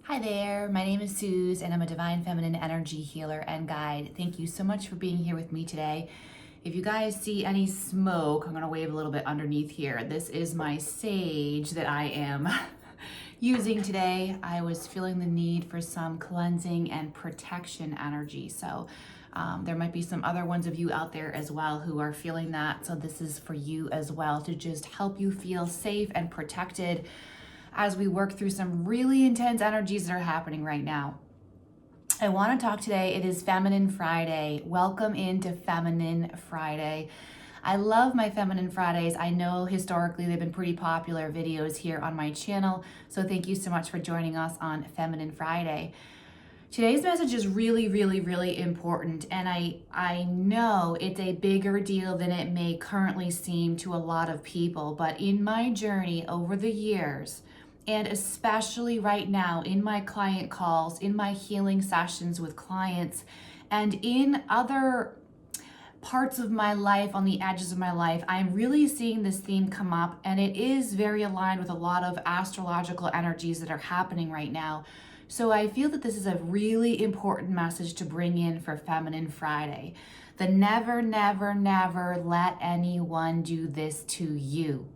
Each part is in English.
Hi there, my name is Suze and I'm a divine feminine energy healer and guide. Thank you so much for being here with me today. If you guys see any smoke, I'm gonna wave a little bit underneath here. This is my sage that I am using today. I was feeling the need for some cleansing and protection energy. So there might be some other ones of you out there as well who are feeling that. So this is for you as well to just help you feel safe and protected as we work through some really intense energies that are happening right now. I want to talk today. It is Feminine Friday. Welcome into Feminine Friday. I love my Feminine Fridays. I know historically they've been pretty popular videos here on my channel, so thank you so much for joining us on Feminine Friday. Today's message is really, really, really important, and I know it's a bigger deal than it may currently seem to a lot of people, but in my journey over the years, and especially right now in my client calls, in my healing sessions with clients, and in other parts of my life, on the edges of my life, I'm really seeing this theme come up, and it is very aligned with a lot of astrological energies that are happening right now. So I feel that this is a really important message to bring in for Feminine Friday. The never, never, never let anyone do this to you.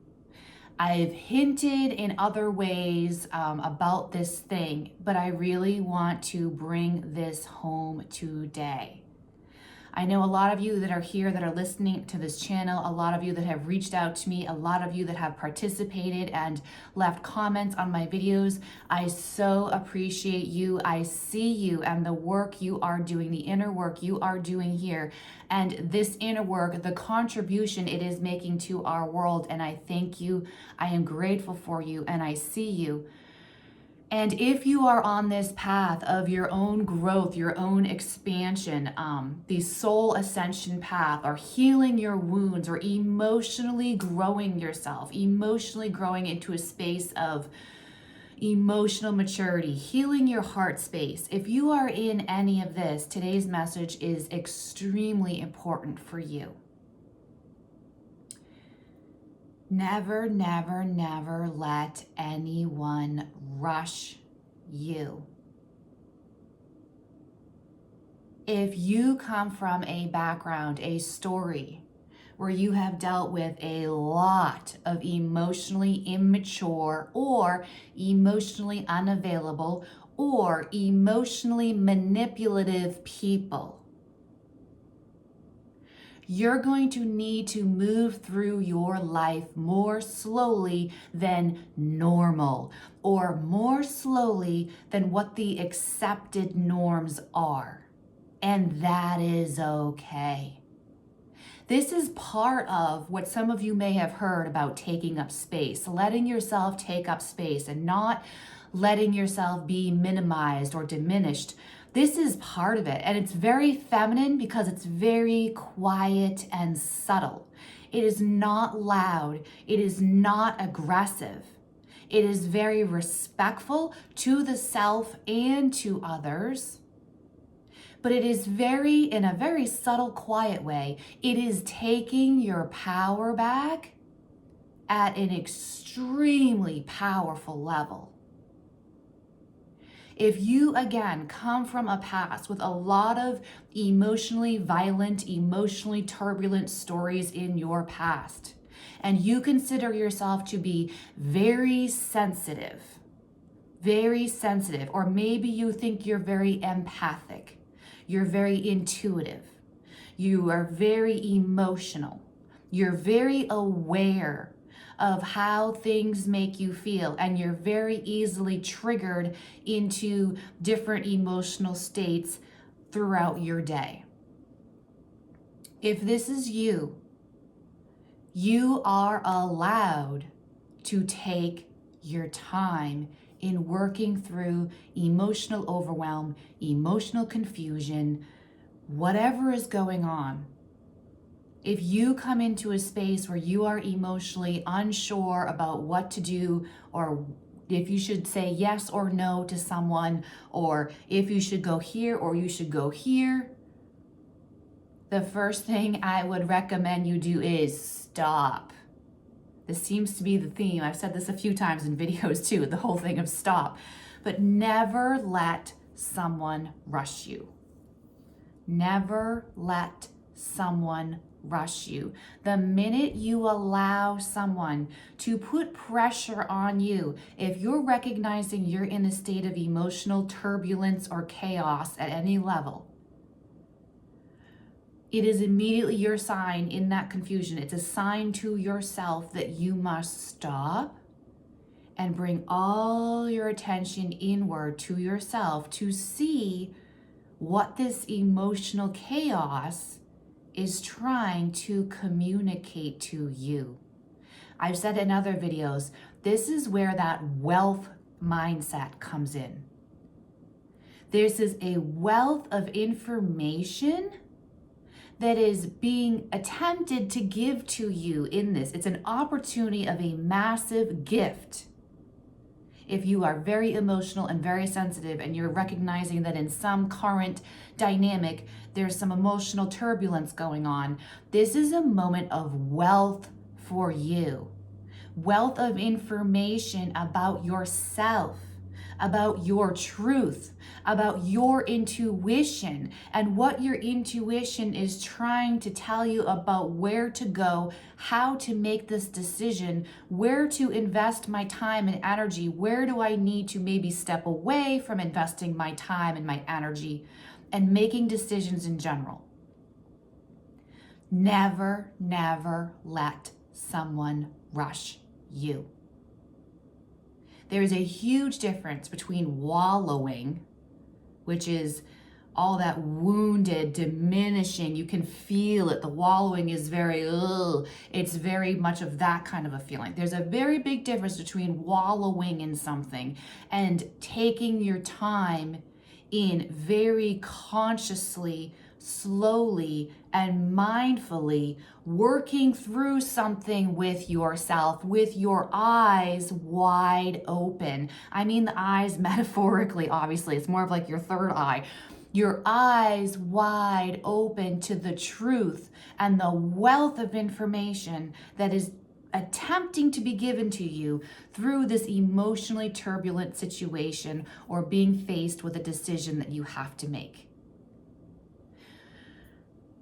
I've hinted in other ways about this thing, but I really want to bring this home today. I know a lot of you that are here that are listening to this channel, a lot of you that have reached out to me, a lot of you that have participated and left comments on my videos. I so appreciate you. I see you and the work you are doing, the inner work you are doing here. And this inner work, the contribution it is making to our world. And I thank you. I am grateful for you and I see you. And if you are on this path of your own growth, your own expansion, the soul ascension path, or healing your wounds, or emotionally growing yourself, emotionally growing into a space of emotional maturity, healing your heart space, if you are in any of this, today's message is extremely important for you. Never, never, never let anyone rush you. If you come from a background, a story, where you have dealt with a lot of emotionally immature or emotionally unavailable or emotionally manipulative people, you're going to need to move through your life more slowly than normal, or more slowly than what the accepted norms are. And that is okay. This is part of what some of you may have heard about taking up space, letting yourself take up space and not letting yourself be minimized or diminished. This is part of it, and it's very feminine because it's very quiet and subtle. It is not loud. It is not aggressive. It is very respectful to the self and to others. But it is in a very subtle, quiet way, it is taking your power back at an extremely powerful level. If you, again, come from a past with a lot of emotionally violent, emotionally turbulent stories in your past, and you consider yourself to be very sensitive, or maybe you think you're very empathic, you're very intuitive, you are very emotional, you're very aware of how things make you feel, and you're very easily triggered into different emotional states throughout your day. If this is you, you are allowed to take your time in working through emotional overwhelm, emotional confusion, whatever is going on. If you come into a space where you are emotionally unsure about what to do, or if you should say yes or no to someone, or if you should go here or you should go here, the first thing I would recommend you do is stop. This seems to be the theme. I've said this a few times in videos too, the whole thing of stop. but never let someone rush you. Never let someone rush you. The minute you allow someone to put pressure on you, if you're recognizing you're in a state of emotional turbulence or chaos at any level, it is immediately your sign in that confusion. It's a sign to yourself that you must stop and bring all your attention inward to yourself to see what this emotional chaos is trying to communicate to you. I've said in other videos, this is where that wealth mindset comes in. This is a wealth of information that is being attempted to give to you in this. It's an opportunity of a massive gift. If you are very emotional and very sensitive and you're recognizing that in some current dynamic, there's some emotional turbulence going on, this is a moment of wealth for you. Wealth of information about yourself, about your truth, about your intuition, and what your intuition is trying to tell you about where to go, how to make this decision, where to invest my time and energy, where do I need to maybe step away from investing my time and my energy and making decisions in general. Never, never let someone rush you. There is a huge difference between wallowing, which is all that wounded, diminishing, you can feel it. The wallowing is very, it's very much of that kind of a feeling. There's a very big difference between wallowing in something and taking your time in very consciously, slowly, and mindfully working through something with yourself, with your eyes wide open. I mean the eyes metaphorically, obviously. It's more of like your third eye. Your eyes wide open to the truth and the wealth of information that is attempting to be given to you through this emotionally turbulent situation or being faced with a decision that you have to make.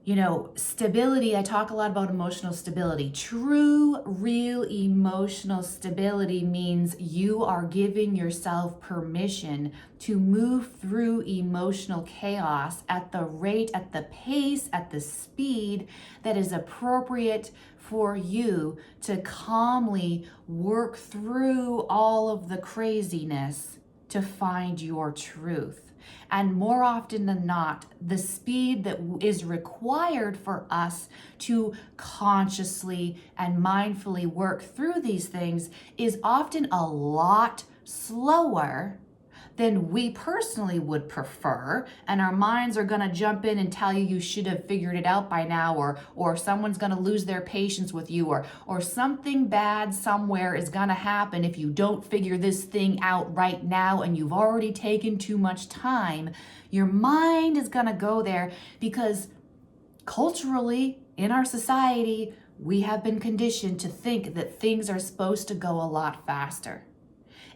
You know, stability, I talk a lot about emotional stability. True, real emotional stability means you are giving yourself permission to move through emotional chaos at the rate, at the pace, at the speed that is appropriate for you to calmly work through all of the craziness to find your truth. And more often than not, the speed that is required for us to consciously and mindfully work through these things is often a lot slower than we personally would prefer, and our minds are going to jump in and tell you you should have figured it out by now, or someone's going to lose their patience with you, or something bad somewhere is going to happen if you don't figure this thing out right now and you've already taken too much time. Your mind is going to go there because culturally in our society we have been conditioned to think that things are supposed to go a lot faster.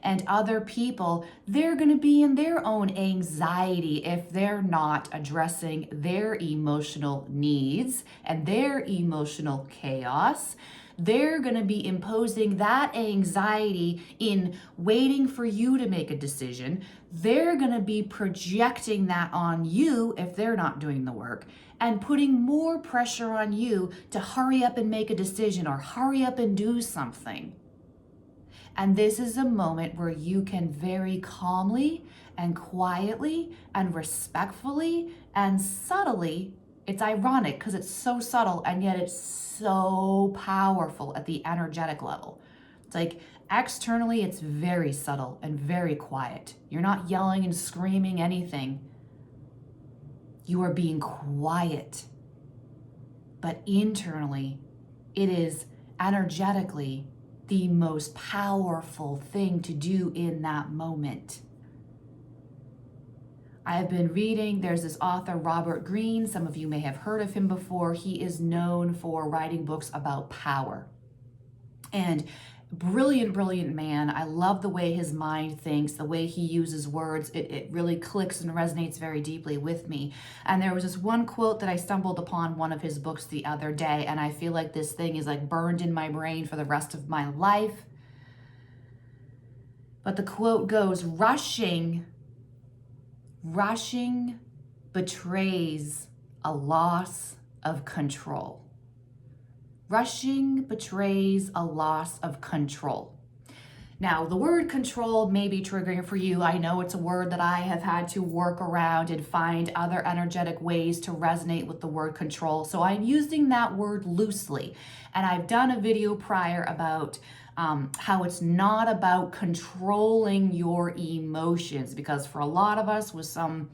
And other people, they're going to be in their own anxiety if they're not addressing their emotional needs and their emotional chaos. They're going to be imposing that anxiety in waiting for you to make a decision. They're going to be projecting that on you if they're not doing the work and putting more pressure on you to hurry up and make a decision or hurry up and do something. And this is a moment where you can very calmly and quietly and respectfully and subtly, it's ironic because it's so subtle and yet it's so powerful at the energetic level. It's like externally, it's very subtle and very quiet. You're not yelling and screaming anything. You are being quiet. But internally, it is energetically the most powerful thing to do in that moment. I've been reading, there's this author, Robert Greene. Some of you may have heard of him before. He is known for writing books about power. And Brilliant, brilliant man. I love the way his mind thinks, the way he uses words. It really clicks and resonates very deeply with me. And there was this one quote that I stumbled upon one of his books the other day, and I feel like this thing is like burned in my brain for the rest of my life. But the quote goes, rushing betrays a loss of control. Rushing betrays a loss of control. Now, the word control may be triggering for you. I know it's a word that I have had to work around and find other energetic ways to resonate with the word control. So I'm using that word loosely. And I've done a video prior about how it's not about controlling your emotions, because for a lot of us with some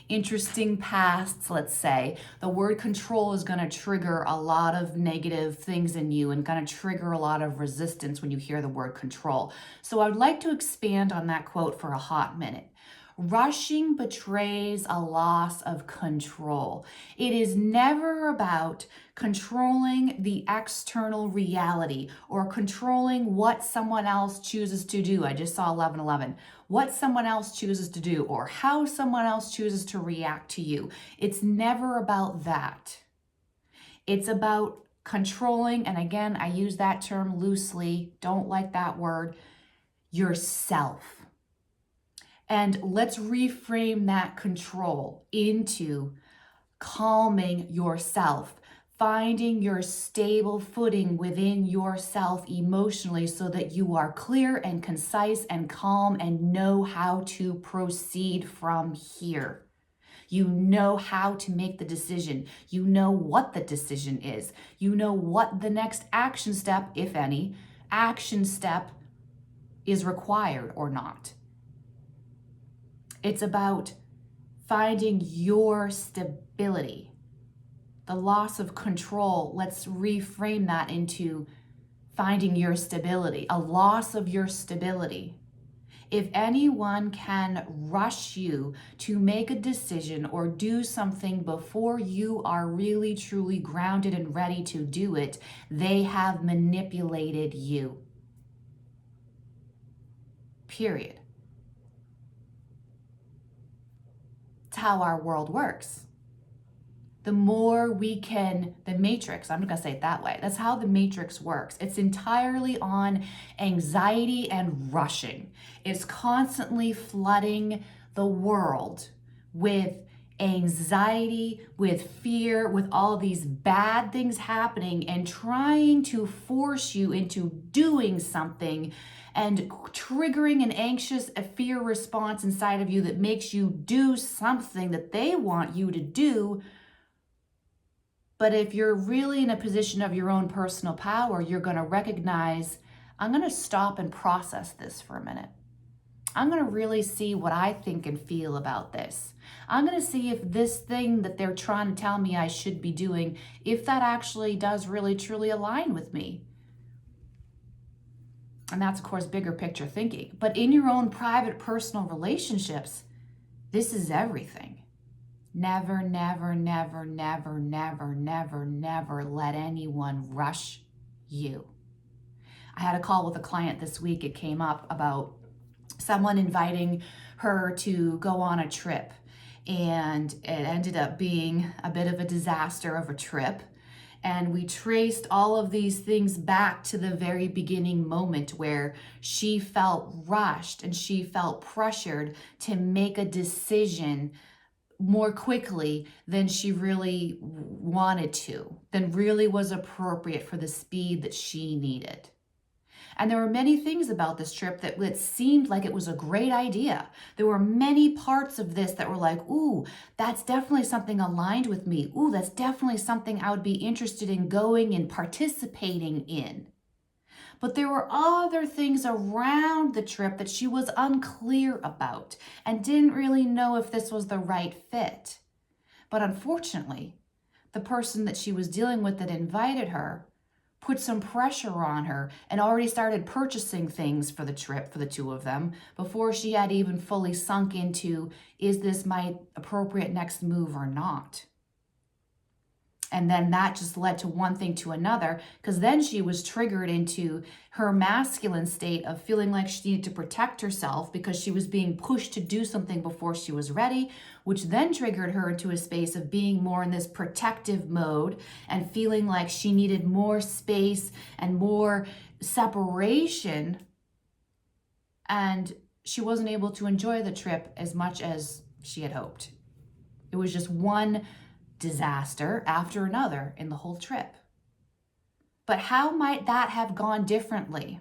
interesting pasts, let's say, the word control is going to trigger a lot of negative things in you and going to trigger a lot of resistance when you hear the word control. So I would like to expand on that quote for a hot minute. Rushing betrays a loss of control. It is never about controlling the external reality or controlling what someone else chooses to do. I just saw 11:11. What someone else chooses to do or how someone else chooses to react to you. It's never about that. It's about controlling, and again, I use that term loosely, don't like that word, yourself. And let's reframe that control into calming yourself, finding your stable footing within yourself emotionally so that you are clear and concise and calm and know how to proceed from here. You know how to make the decision. You know what the decision is. You know what the next action step, if any, action step is required or not. It's about finding your stability. The loss of control, let's reframe that into finding your stability, a loss of your stability. If anyone can rush you to make a decision or do something before you are really truly grounded and ready to do it, they have manipulated you. Period. It's how our world works. The more we can, the matrix, I'm not gonna say it that way. That's how the matrix works. It's entirely on anxiety and rushing. It's constantly flooding the world with anxiety, with fear, with all these bad things happening and trying to force you into doing something and triggering an anxious, a fear response inside of you that makes you do something that they want you to do. But if you're really in a position of your own personal power, you're going to recognize, I'm going to stop and process this for a minute. I'm going to really see what I think and feel about this. I'm going to see if this thing that they're trying to tell me I should be doing, if that actually does really truly align with me. And that's, of course, bigger picture thinking. But in your own private, personal relationships, this is everything. Never, never, never, never, never, never, never let anyone rush you. I had a call with a client this week. It came up about someone inviting her to go on a trip. And it ended up being a bit of a disaster of a trip. And we traced all of these things back to the very beginning moment where she felt rushed and she felt pressured to make a decision more quickly than she really wanted to, than really was appropriate for the speed that she needed. And there were many things about this trip that seemed like it was a great idea. There were many parts of this that were like, ooh, that's definitely something aligned with me. Ooh, that's definitely something I would be interested in going and participating in. But there were other things around the trip that she was unclear about and didn't really know if this was the right fit. But unfortunately, the person that she was dealing with that invited her put some pressure on her and already started purchasing things for the trip for the two of them before she had even fully sunk into, is this my appropriate next move or not? And then that just led to one thing to another, because then she was triggered into her masculine state of feeling like she needed to protect herself because she was being pushed to do something before she was ready, which then triggered her into a space of being more in this protective mode and feeling like she needed more space and more separation. And she wasn't able to enjoy the trip as much as she had hoped. It was just one disaster after another in the whole trip. But how might that have gone differently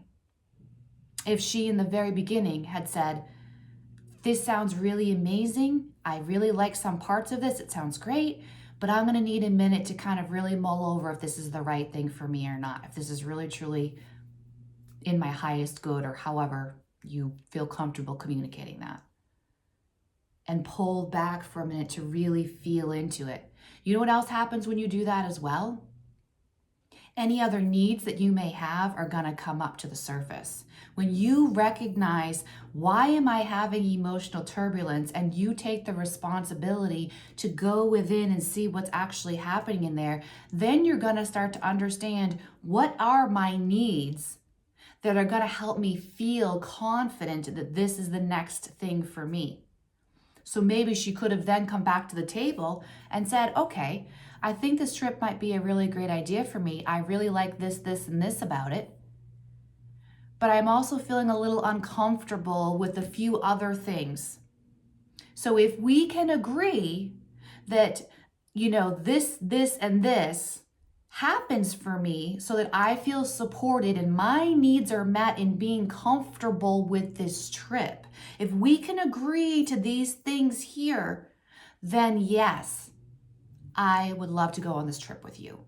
if she in the very beginning had said, this sounds really amazing. I really like some parts of this. It sounds great, but I'm going to need a minute to kind of really mull over if this is the right thing for me or not, if this is really truly in my highest good, or however you feel comfortable communicating that. And pull back for a minute to really feel into it. You know what else happens when you do that as well? Any other needs that you may have are going to come up to the surface. When you recognize, why am I having emotional turbulence, and you take the responsibility to go within and see what's actually happening in there, then you're going to start to understand, what are my needs that are going to help me feel confident that this is the next thing for me. So maybe she could have then come back to the table and said, okay, I think this trip might be a really great idea for me. I really like this, this, and this about it. But I'm also feeling a little uncomfortable with a few other things. So if we can agree that, this, and this happens for me so that I feel supported and my needs are met in being comfortable with this trip. If we can agree to these things here, then yes, I would love to go on this trip with you.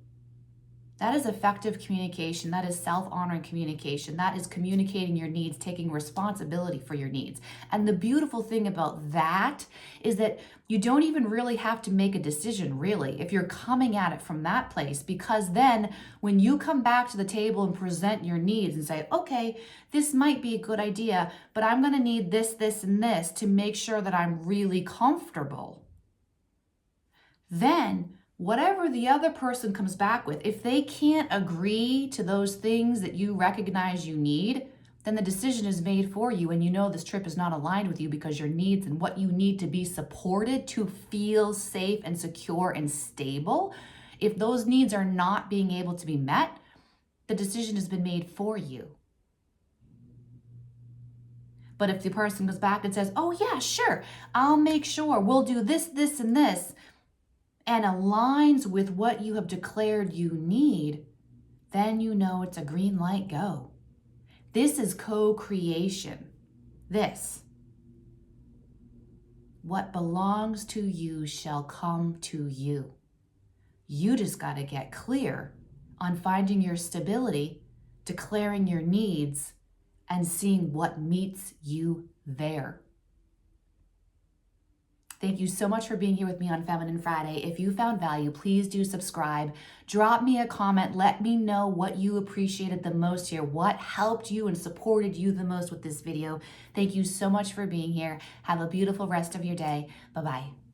That is effective communication. That is self-honoring communication. That is communicating your needs, taking responsibility for your needs. And the beautiful thing about that is that you don't even really have to make a decision, really, if you're coming at it from that place, because then when you come back to the table and present your needs and say, okay, this might be a good idea, but I'm going to need this, this, and this to make sure that I'm really comfortable. Then whatever the other person comes back with, if they can't agree to those things that you recognize you need, then the decision is made for you, and you know this trip is not aligned with you because your needs and what you need to be supported to feel safe and secure and stable, if those needs are not being able to be met, the decision has been made for you. But if the person goes back and says, oh yeah, sure, I'll make sure, we'll do this, this, and this, and aligns with what you have declared you need, then you know it's a green light, go. This is co-creation. This. What belongs to you shall come to you. You just got to get clear on finding your stability, declaring your needs, and seeing what meets you there. Thank you so much for being here with me on Feminine Friday. If you found value, please do subscribe. Drop me a comment. Let me know what you appreciated the most here, what helped you and supported you the most with this video. Thank you so much for being here. Have a beautiful rest of your day. Bye-bye.